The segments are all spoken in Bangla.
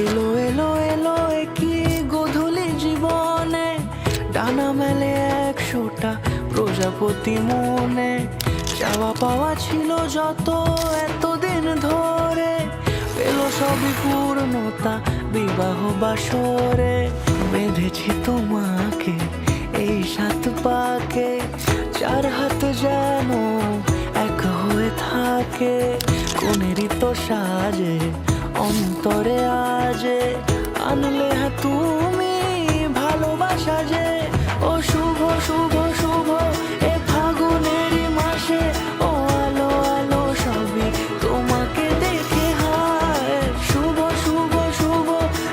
এলো এলো এলো কি গোধূলি জীবনে, ডানা মেলে 100টা প্রজাপতি মনে। চাওয়া পাওয়া ছিল যত এতদিন ধরে, পেল সবই পূর্ণতা বিবাহ বাসরে। বেঁধেছি তোমাকে এই 7 পাকে, 4 হাত যেন এক হয়ে থাকে। কোনেরই তো সাজে অন্তরে আজে, আনলে তুমি ভালোবাসা যে। ও শুভ শুভ শুভ এ ফাগুনেরই মাসে, ও আলো আলো সবই তোমাকে দেখে হায়। শুভ শুভ শুভ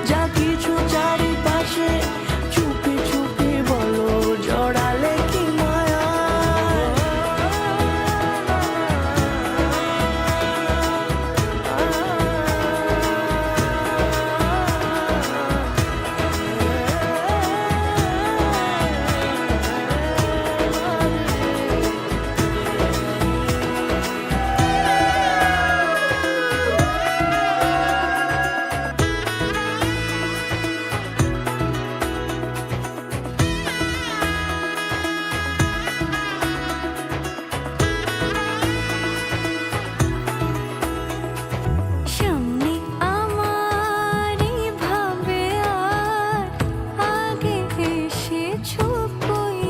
যা কিছু চারিপাশে, চুপি চুপি বলো জড়ালে কি মায়া। সামনে আমারই ভাবে আর আগে এসেছো কই,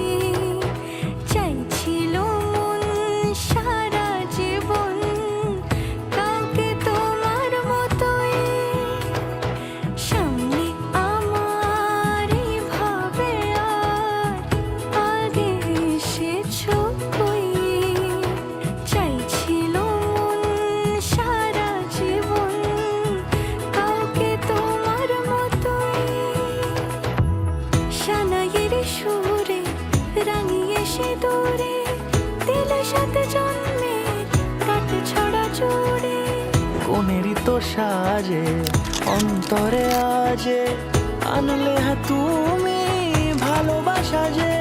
চাইছিল মন সারা জীবন কাউকে তোমার মতোই। সামনে আমারই ভাবে আর আগে এসেছো কই, চাইছিল মন সারা জীবন কাউকে তোমার মতোই। সানাইয়ের সুরে রাঙিয়ে সে দূরে, দিলে 7 জন্মের কাট ছড়া জোড়ে। কোনেরই তো সাজে অন্তরে আজে, আনলে তুমি ভালোবাসা যে।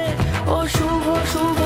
ও শুভ শুভ